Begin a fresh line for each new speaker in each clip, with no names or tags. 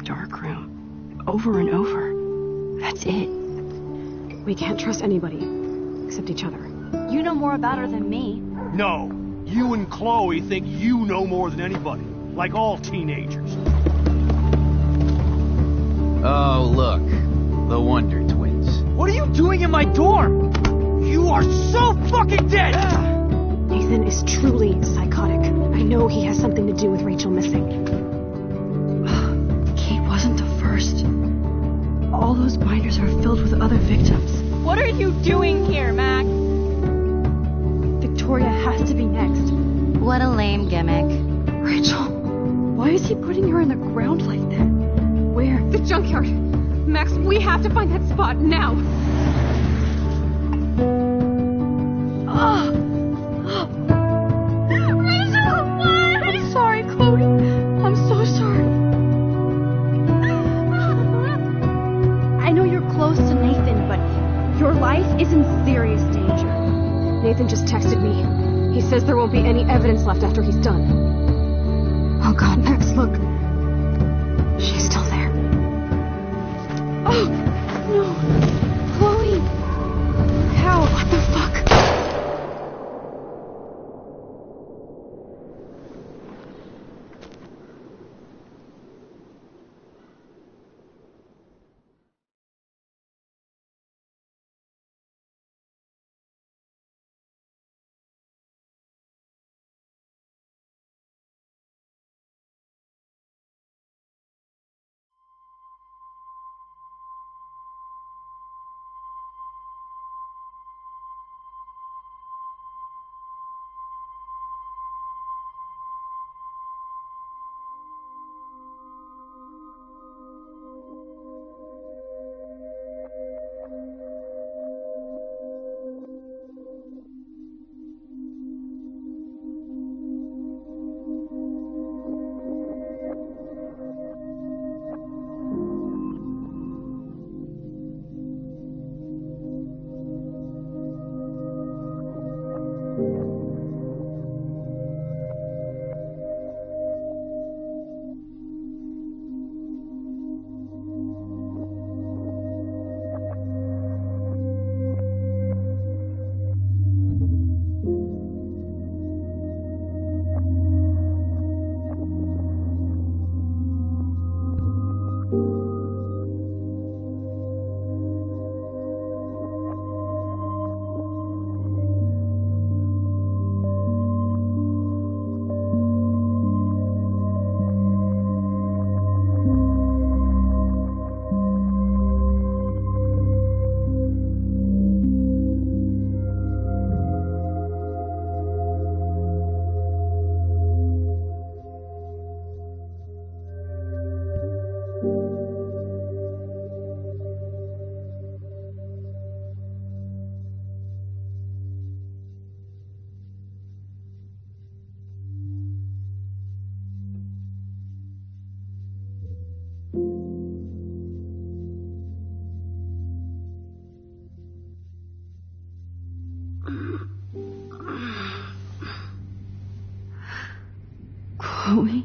dark room. Over and over. That's it.
We can't trust anybody. Except each other.
You know more about her than me.
No. You and Chloe think you know more than anybody. Like all teenagers.
Oh, look. The Wonder Twins.
What are you doing in my dorm? You are so fucking dead!
Nathan is truly psychotic. I know he has something to do with Rachel missing.
Kate wasn't the first. All those binders are filled with other victims.
What are you doing here, Mac?
Victoria has to be next.
What a lame gimmick.
Rachel, why is he putting her in the ground like that? Where?
The junkyard. Max, we have to find that spot now. Rachel, what? I'm sorry, Chloe. I'm so sorry. I know you're close to Nathan, but your life is in serious danger. Nathan just texted me. He says there won't be any evidence left after he's done.
Oh God, Max, look. She's still there.
Oh, no. Chloe. How?
What the fuck? Chloe?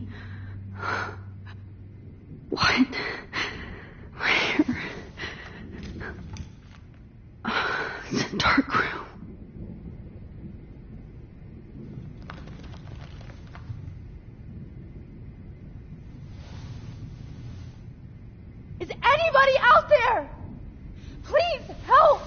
What? Where? It's a dark room.
Is anybody out there? Please help!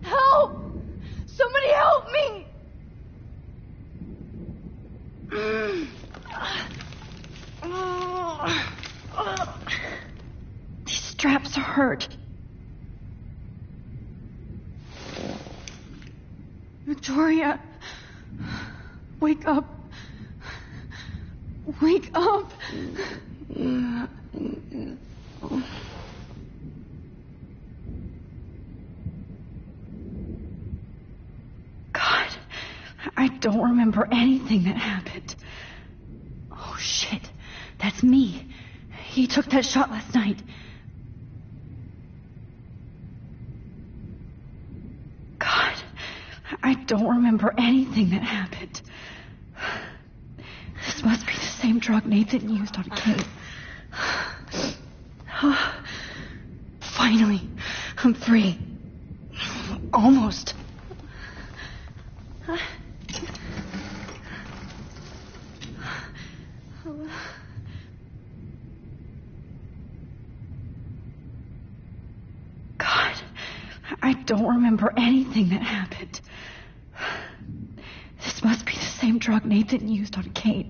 Help! Somebody help me!
These straps hurt. Victoria, wake up. Wake up. God, I don't remember anything that happened. Oh shit, that's me. He took that shot last night. I don't remember anything that happened. This must be the same drug Nathan used on Kate. Finally, I'm free. Almost. God, I don't remember anything that happened. This must be the same drug Nathan used on Kate.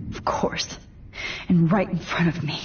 Of course. And right in front of me.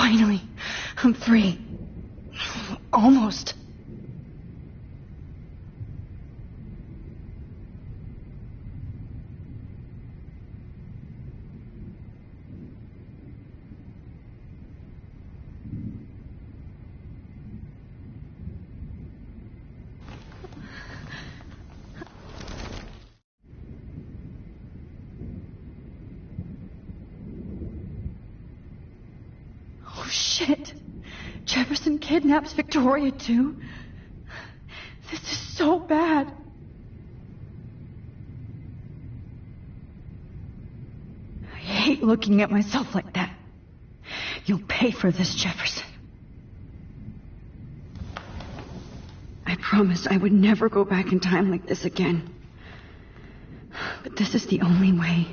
Finally, I'm free. Almost. Oh, shit. Jefferson kidnaps Victoria, too? This is so bad. I hate looking at myself like that. You'll pay for this, Jefferson. I promised I would never go back in time like this again. But this is the only way.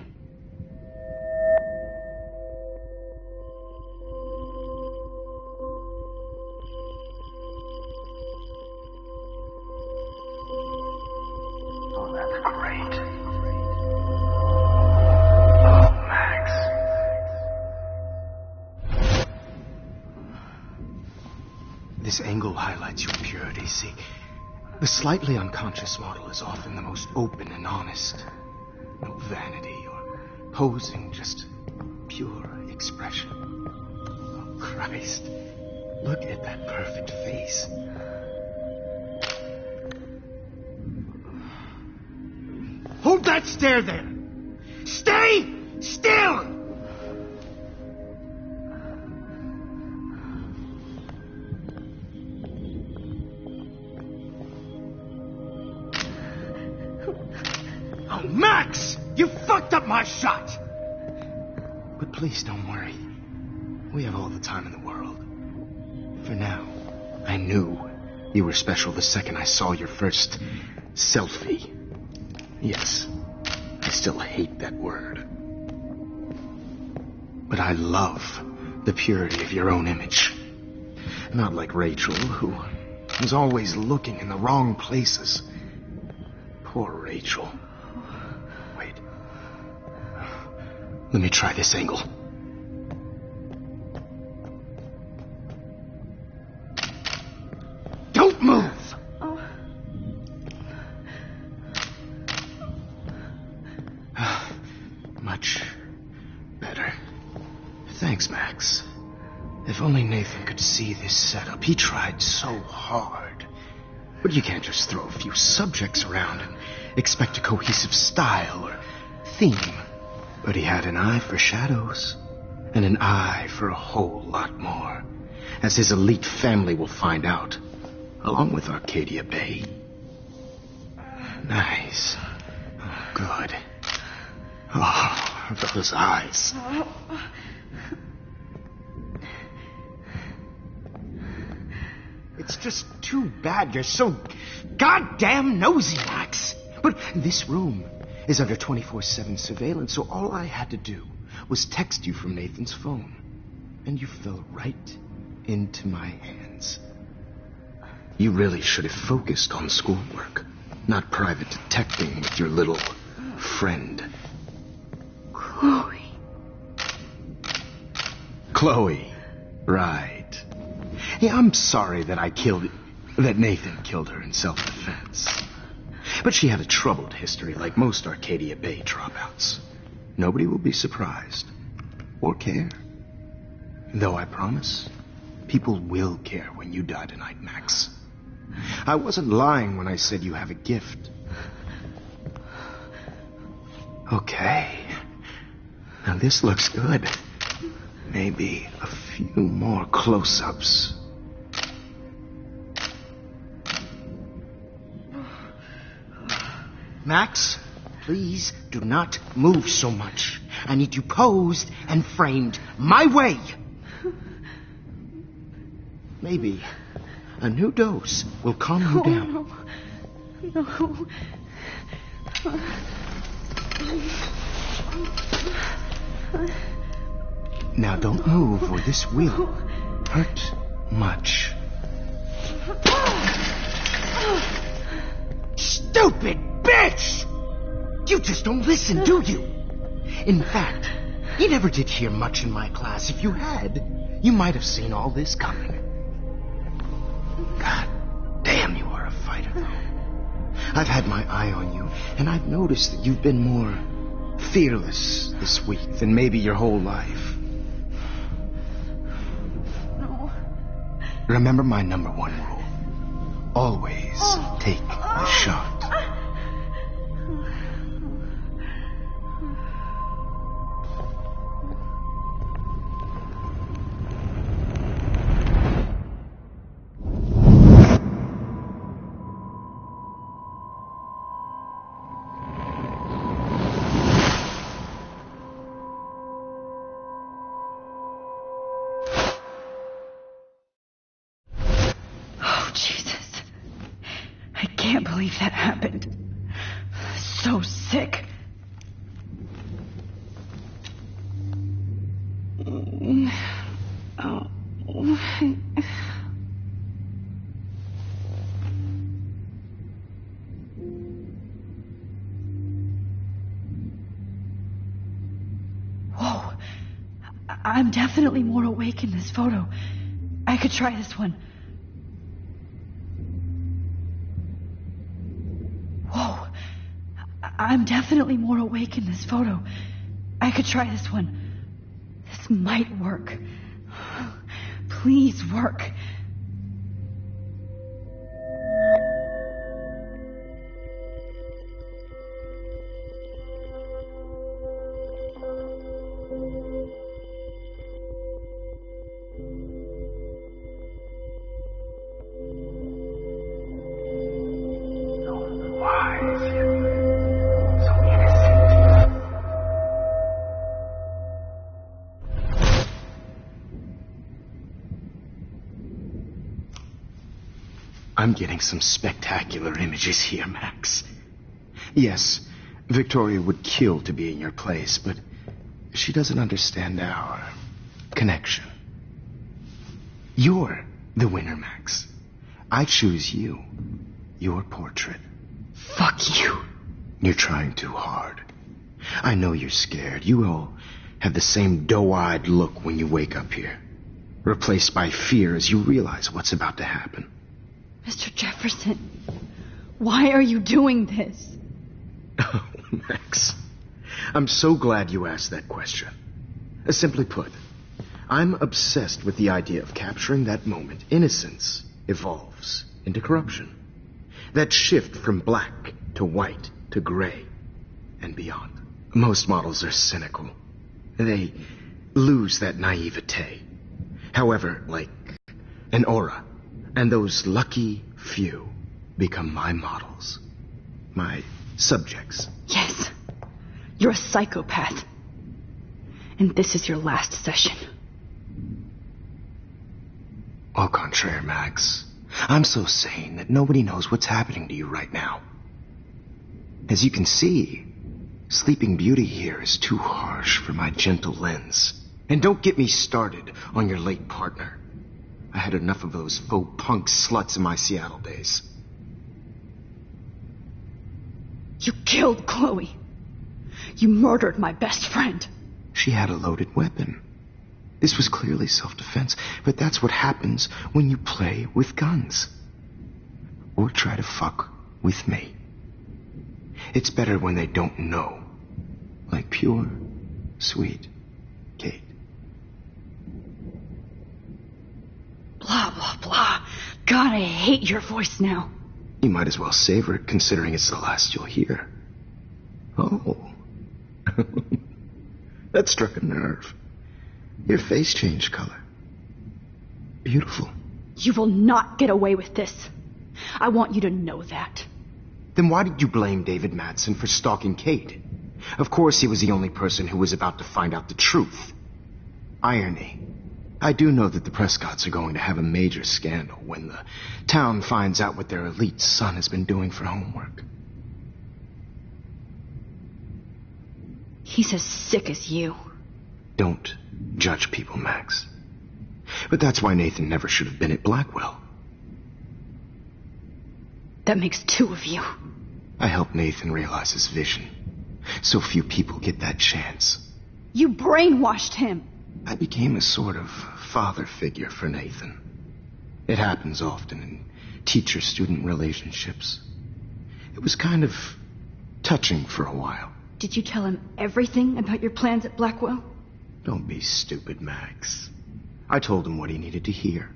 This angle highlights your purity. See, the slightly unconscious model is often the most open and honest. No vanity or posing, just pure expression. Oh, Christ. Look at that perfect face. Hold that stare there! Stay still! Oh, Max! You fucked up my shot! But please don't worry. We have all the time in the world. For now, I knew you were special the second I saw your first selfie. Yes, I still hate that word. But I love The purity of your own image. Not like Rachel, who was always looking in the wrong places. Poor Rachel. Wait. Let me try this angle. Don't move! Much better. Thanks, Max. If only Nathan could see this setup. He tried so hard. But you can't just throw a few subjects around and expect a cohesive style or theme. But he had an eye for shadows, and an eye for a whole lot more, as his elite family will find out, along with Arcadia Bay. Nice. Oh, good. Oh, those eyes. It's just too bad you're so goddamn nosy, Max. But this room is under 24/7 surveillance, so all I had to do was text you from Nathan's phone. And you fell right into my hands. You really should have focused on schoolwork, not private detecting with your little friend. Chloe. Right. Yeah, I'm sorry that Nathan killed her in self-defense. But she had a troubled history like most Arcadia Bay dropouts. Nobody will be surprised or care. Though I promise, people will care when you die tonight, Max. I wasn't lying when I said you have a gift. Okay. Now this looks good. Maybe a few more close-ups. Max, please do not move so much. I need you posed and framed my way. Maybe a new dose will calm you down.
No.
Now don't move or this will hurt much. Stupid bitch! You just don't listen, do you? In fact, you never did hear much in my class. If you had, you might have seen all this coming. God damn, you are a fighter, though. I've had my eye on you, and I've noticed that you've been more fearless this week than maybe your whole life.
No.
Remember my number one rule. Always take a shot.
I can't believe that happened. So sick. Oh. Whoa. I'm definitely more awake in this photo. I could try this one. Whoa. I'm definitely more awake in this photo. I could try this one. This might work. Please work.
I'm getting some spectacular images here, Max. Yes, Victoria would kill to be in your place, but she doesn't understand our connection. You're the winner, Max. I choose you. Your portrait.
Fuck you.
You're trying too hard. I know you're scared. You all have the same doe-eyed look when you wake up here, replaced by fear as you realize what's about to happen.
Mr. Jefferson, why are you doing this?
Oh, Max. I'm so glad you asked that question. Simply put, I'm obsessed with the idea of capturing that moment innocence evolves into corruption. That shift from black to white to gray and beyond. Most models are cynical. They lose that naivete. However, like an aura, and those lucky few become my models, my subjects.
Yes, you're a psychopath. And this is your last session.
Au contraire, Max. I'm so sane that nobody knows what's happening to you right now. As you can see, Sleeping Beauty here is too harsh for my gentle lens. And don't get me started on your late partner. I had enough of those faux punk sluts in my Seattle days.
You killed Chloe. You murdered my best friend.
She had a loaded weapon. This was clearly self-defense, but that's what happens when you play with guns. Or try to fuck with me. It's better when they don't know. Like pure, sweet Kate.
Blah, blah, blah. God, I hate your voice now.
You might as well savor it, considering it's the last you'll hear. Oh. That struck a nerve. Your face changed color. Beautiful.
You will not get away with this. I want you to know that.
Then why did you blame David Madsen for stalking Kate? Of course he was the only person who was about to find out the truth. Irony. I do know that the Prescotts are going to have a major scandal when the town finds out what their elite son has been doing for homework.
He's as sick as you.
Don't judge people, Max. But that's why Nathan never should have been at Blackwell.
That makes two of you.
I helped Nathan realize his vision. So few people get that chance.
You brainwashed him.
I became a sort of father figure for Nathan. It happens often in teacher-student relationships. It was kind of touching for a while.
Did you tell him everything about your plans at Blackwell?
Don't be stupid, Max. I told him what he needed to hear.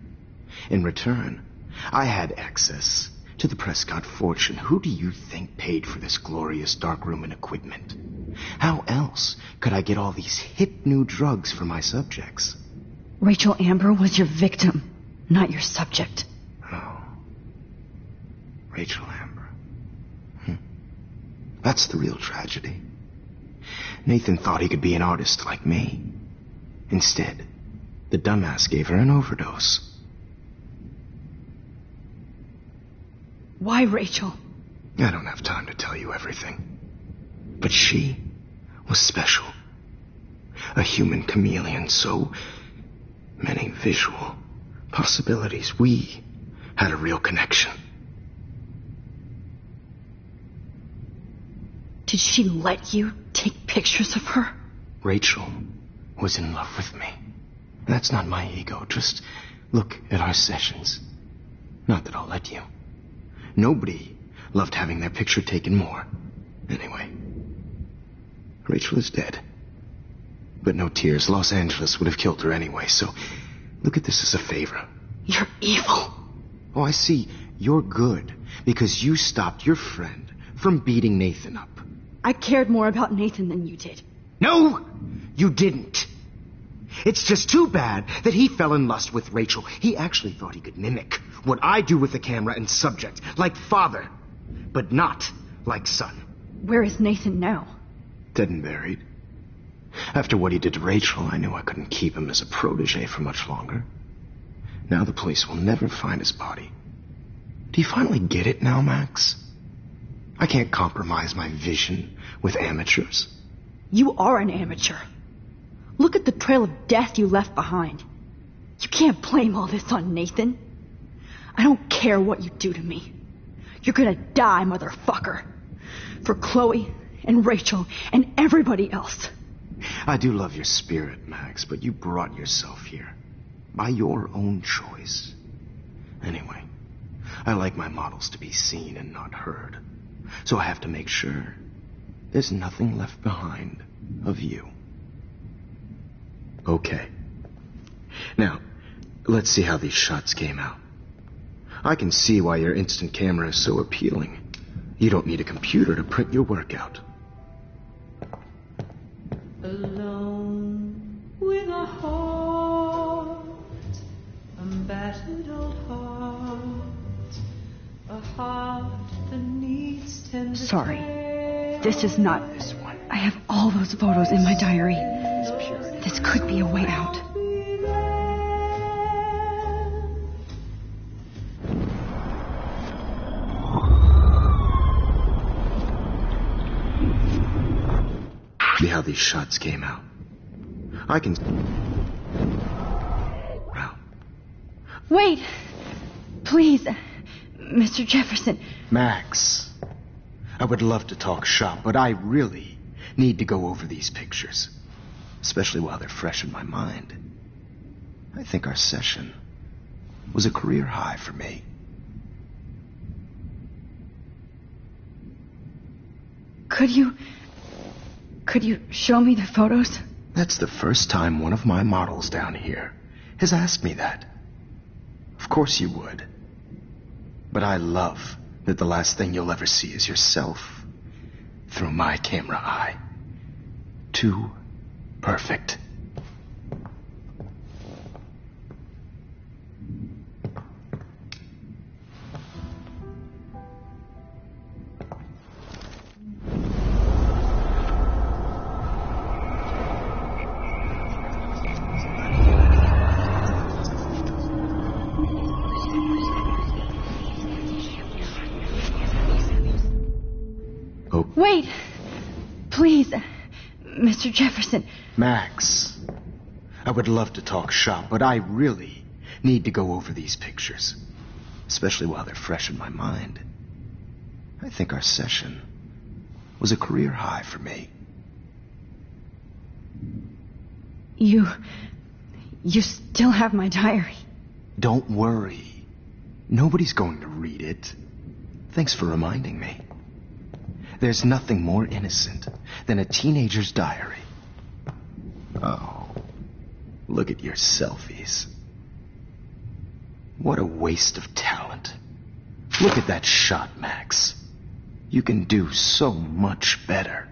In return, I had access to the Prescott fortune. Who do you think paid for this glorious darkroom and equipment? How else could I get all these hip new drugs for my subjects?
Rachel Amber was your victim, not your subject.
Oh. Rachel Amber. That's the real tragedy. Nathan thought he could be an artist like me. Instead, the dumbass gave her an overdose.
Why Rachel?
I don't have time to tell you everything. But she was special. A human chameleon, so many visual possibilities. We had a real connection.
Did she let you take pictures of her?
Rachel was in love with me. That's not my ego. Just look at our sessions. Not that I'll let you. Nobody loved having their picture taken more. Anyway, Rachel is dead. But no tears. Los Angeles would have killed her anyway, so look at this as a favor.
You're evil.
Oh, I see. You're good because you stopped your friend from beating Nathan up.
I cared more about Nathan than you did.
No, you didn't. It's just too bad that he fell in lust with Rachel. He actually thought he could mimic what I do with the camera and subject, like father, but not like son.
Where is Nathan now?
Dead and buried. After what he did to Rachel, I knew I couldn't keep him as a protege for much longer. Now the police will never find his body. Do you finally get it now, Max? I can't compromise my vision with amateurs.
You are an amateur. Look at the trail of death you left behind. You can't blame all this on Nathan. I don't care what you do to me. You're gonna die, motherfucker. For Chloe and Rachel and everybody else.
I do love your spirit, Max, but you brought yourself here. By your own choice. Anyway, I like my models to be seen and not heard. So I have to make sure there's nothing left behind of you. Okay. Now, let's see how these shots came out. I can see why your instant camera is so appealing. You don't need a computer to print your work out.
Alone with a heart, a battered old heart, a heart that needs tender
Sorry.
care.
This is not this one. I have all those photos in my diary. This could be a way out.
See how these shots came out. I can... Wow.
Wait! Please, Mr. Jefferson.
Max, I would love to talk shop, but I really need to go over these pictures. Especially while they're fresh in my mind. I think our session was a career high for me.
Could you show me the photos?
That's the first time one of my models down here has asked me that. Of course you would. But I love that the last thing you'll ever see is yourself through my camera eye. Too perfect.
Wait! Please, Mr. Jefferson.
Max, I would love to talk shop, but I really need to go over these pictures. Especially while they're fresh in my mind. I think our session was a career high for me.
You still have my diary.
Don't worry. Nobody's going to read it. Thanks for reminding me. There's nothing more innocent than a teenager's diary. Oh, look at your selfies. What a waste of talent. Look at that shot, Max. You can do so much better.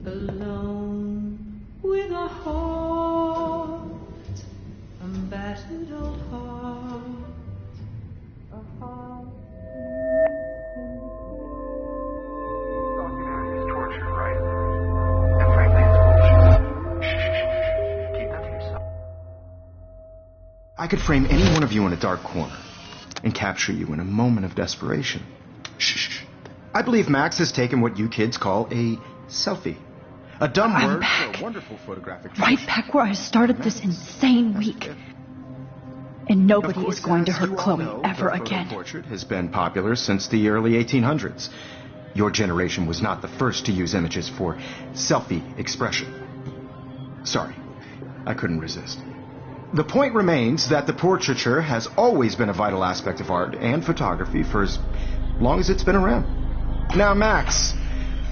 Alone with a heart, a battered old heart, a heart.
Documentary is torture, right? And frankly, it's bullshit. Shh. Keep that to yourself.
I could frame any one of you in a dark corner and capture you in a moment of desperation. Shh. I believe Max has taken what you kids call a selfie. A dumb
I'm
word
back.
for a wonderful photographic
Right
tradition.
back where I started this insane week. And nobody is going to hurt Chloe ever again.
The portrait has been popular since the early 1800s. Your generation was not the first to use images for selfie expression. Sorry, I couldn't resist. The point remains that the portraiture has always been a vital aspect of art and photography for as long as it's been around. Now, Max,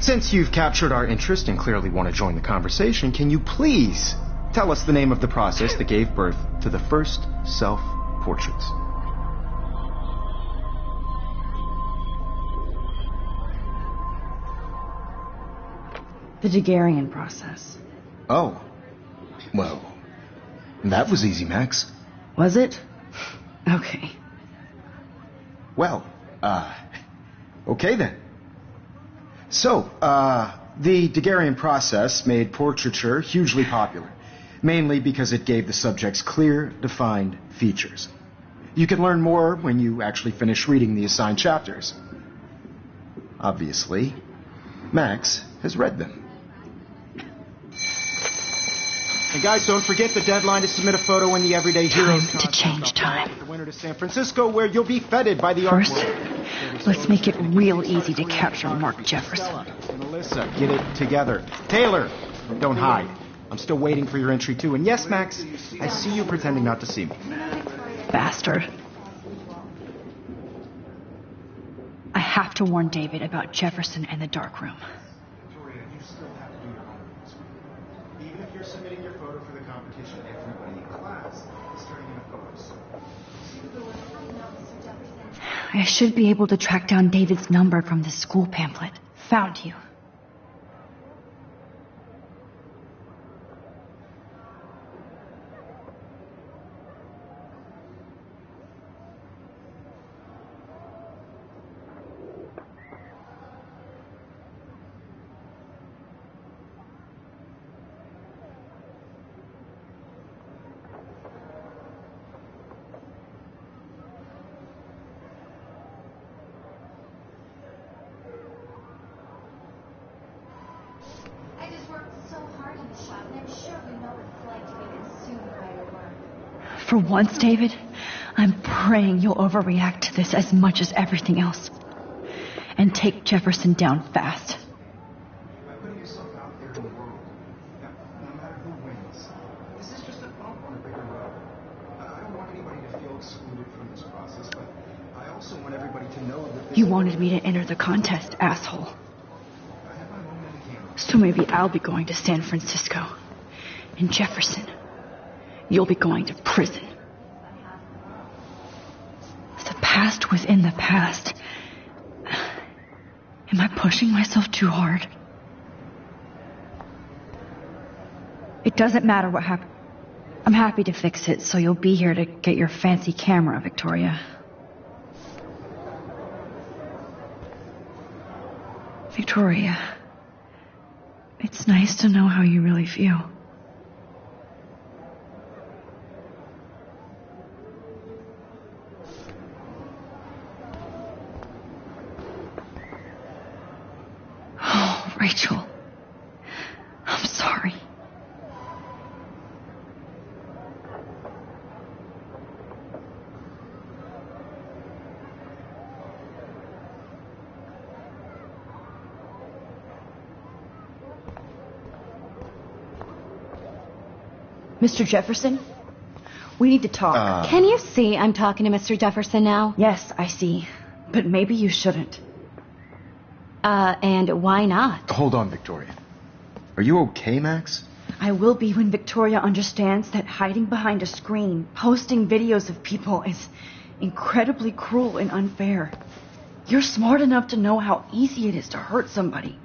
since you've captured our interest and clearly want to join the conversation, can you please tell us the name of the process that gave birth to the first self-portraits?
The Daguerrean process.
Oh, well, that was easy, Max.
Was it? Okay.
Well, okay then. So, the Daguerrean process made portraiture hugely popular, mainly because it gave the subjects clear, defined features. You can learn more when you actually finish reading the assigned chapters. Obviously, Max has read them. And guys, don't forget the deadline to submit a photo in the Everyday Heroes
Time to change time.
The winner to San Francisco, where you'll be feted by the art
First,
world.
let's make it real easy to capture Mark Jefferson.
And Alyssa, get it together. Taylor, don't hide. I'm still waiting for your entry too. And yes, Max, I see you pretending not to see me.
Bastard. I have to warn David about Jefferson and the dark room.
Victoria, you still have to do your homework this week. Even if you're submitting your photo for the competition, everybody in class is turning in a photo. So
I should be able to track down David's number from the school pamphlet. Found you.
I just worked so hard in the shop, and I'm sure you know what it's like to be consumed by your work.
For once, David, I'm praying you'll overreact to this as much as everything else. And take Jefferson down fast.
by putting yourself out there in the world, no matter who wins, this is just a bump on a bigger road. I don't want anybody to feel excluded from this process, but I also want everybody to know that this
You wanted me to enter the contest, asshole.
I have my moment in the camera.
So maybe I'll be going to San Francisco. And Jefferson, you'll be going to prison. The past within the past. Am I pushing myself too hard? It doesn't matter what happened. I'm happy to fix it, so you'll be here to get your fancy camera, Victoria. Victoria, it's nice to know how you really feel. Oh, Rachel, I'm sorry. Mr. Jefferson, we need to talk.
Can you see I'm talking to Mr. Jefferson now?
Yes, I see. But maybe you shouldn't.
And why not?
Hold on, Victoria. Are you okay, Max?
I will be when Victoria understands that hiding behind a screen, posting videos of people is incredibly cruel and unfair. You're smart enough to know how easy it is to hurt somebody,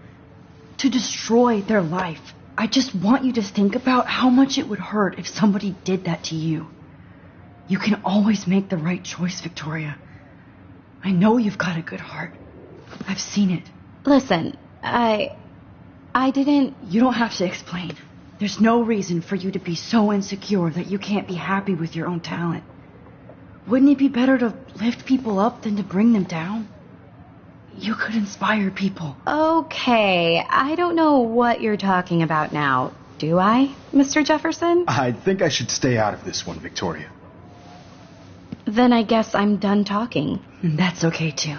to destroy their life. I just want you to think about how much it would hurt if somebody did that to you. You can always make the right choice, Victoria. I know you've got a good heart. I've seen it.
Listen, I didn't...
You don't have to explain. There's no reason for you to be so insecure that you can't be happy with your own talent. Wouldn't it be better to lift people up than to bring them down? You could inspire people.
Okay, I don't know what you're talking about now. Do I, Mr. Jefferson?
I think I should stay out of this one, Victoria.
Then I guess I'm done talking.
That's okay, too.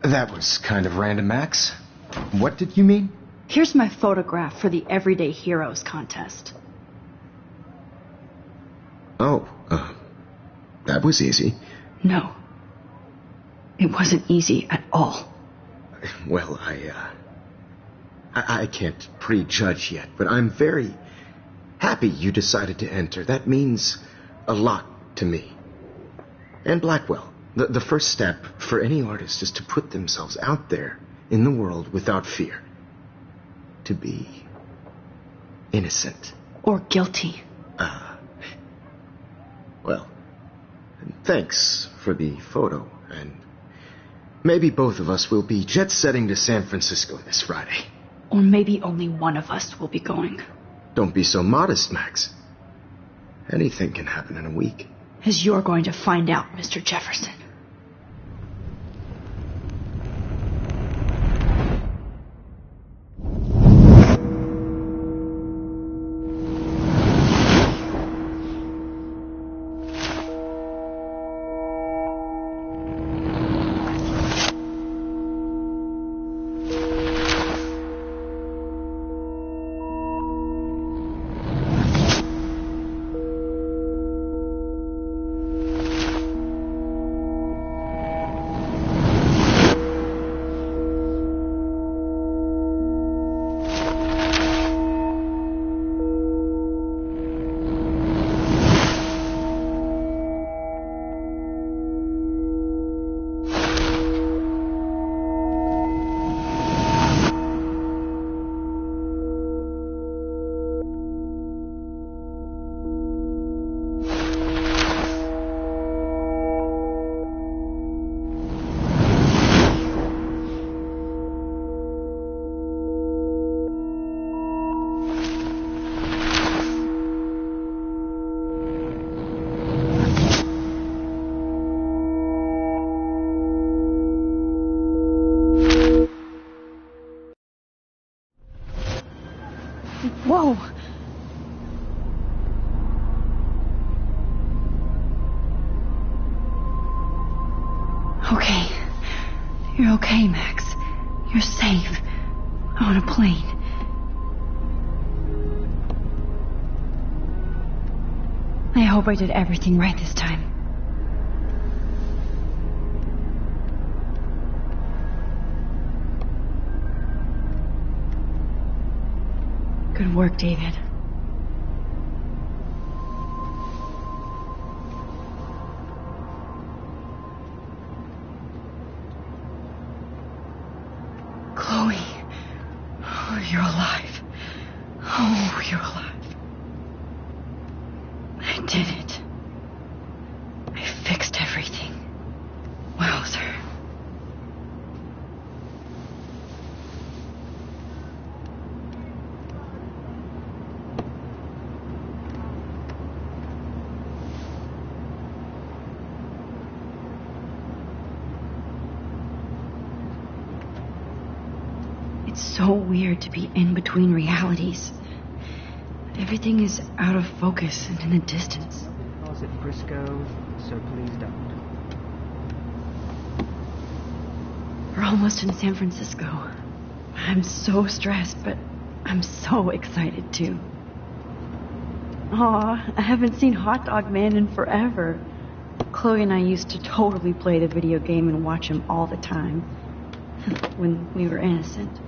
That was kind of random, Max. What did you mean?
Here's my photograph for the Everyday Heroes contest.
Oh, that was easy.
No. It wasn't easy at all.
Well, I can't prejudge yet, but I'm very happy you decided to enter. That means a lot to me. And Blackwell. The first step for any artist is to put themselves out there in the world without fear. To be innocent.
Or guilty.
Well, thanks for the photo, and maybe both of us will be jet-setting to San Francisco this Friday.
Or maybe only one of us will be going.
Don't be so modest, Max. Anything can happen in a week.
As you're going to find out, Mr. Jefferson. Whoa! Okay. You're okay, Max. You're safe. On a plane. I hope I did everything right this time. Good work, David. Chloe. Oh, you're alive. Oh, you're alive. I did it. I fixed everything. Wowzer. It's so weird to be in between realities. Everything is out of focus and in the distance.
Nobody calls it Frisco, so please don't.
We're almost in San Francisco. I'm so stressed, but I'm so excited too. Aw, I haven't seen Hot Dog Man in forever. Chloe and I used to totally play the video game and watch him all the time. When we were innocent.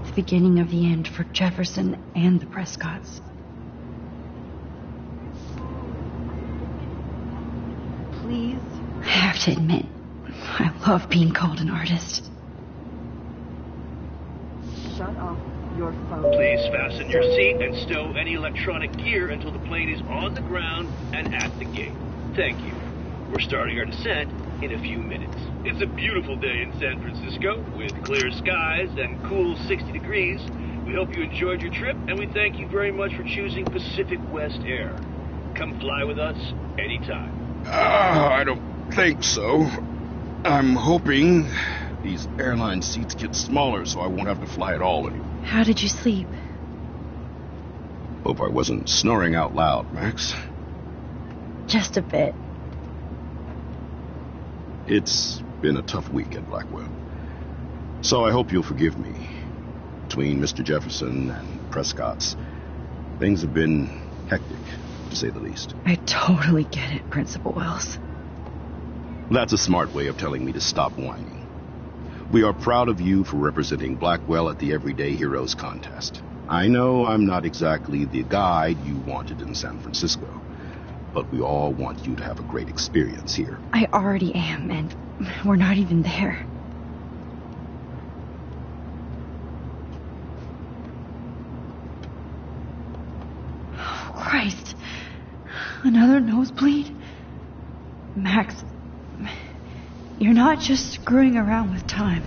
The beginning of the end for Jefferson and the Prescotts.
Please?
I have to admit, I love being called an artist.
Shut off your phone.
Please fasten your seat and stow any electronic gear until the plane is on the ground and at the gate. Thank you. We're starting our descent in a few minutes. It's a beautiful day in San Francisco with clear skies and cool 60 degrees. We hope you enjoyed your trip, and we thank you very much for choosing Pacific West Air. Come fly with us anytime.
I don't think so. I'm hoping these airline seats get smaller so I won't have to fly at all anymore.
How did you sleep?
Hope I wasn't snoring out loud, Max.
Just a bit.
It's been a tough week at Blackwell. So I hope you'll forgive me. Between Mr. Jefferson and Prescott's, things have been hectic, to say the least.
I totally get it, Principal Wells.
That's a smart way of telling me to stop whining. We are proud of you for representing Blackwell at the Everyday Heroes contest. I know I'm not exactly the guide you wanted in San Francisco, but we all want you to have a great experience here.
I already am, and we're not even there. Oh, Christ. Another nosebleed? Max, you're not just screwing around with time.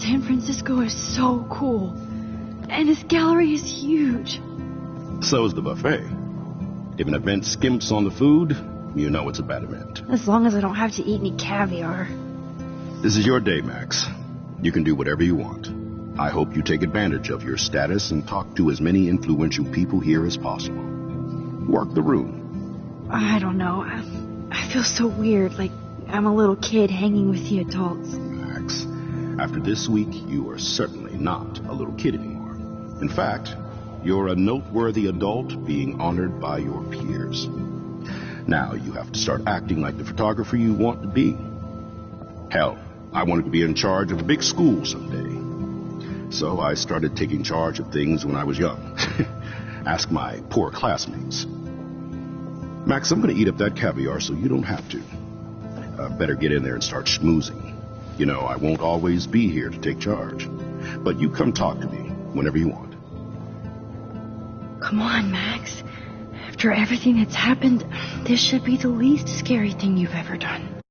San Francisco is so cool. And this gallery is huge.
So is the buffet. If an event skimps on the food, you know it's a bad event.
As long as I don't have to eat any caviar.
This is your day, Max. You can do whatever you want. I hope you take advantage of your status and talk to as many influential people here as possible. Work the room.
I don't know. I feel so weird, like I'm a little kid hanging with the adults.
Max, after this week, you are certainly not a little kid anymore. In fact, you're a noteworthy adult being honored by your peers. Now you have to start acting like the photographer you want to be. Hell, I wanted to be in charge of a big school someday. So I started taking charge of things when I was young. Ask my poor classmates. Max, I'm going to eat up that caviar so you don't have to. Better get in there and start schmoozing. You know, I won't always be here to take charge. But you come talk to me whenever you want.
Come on, Max. After everything that's happened, this should be the least scary thing you've ever done.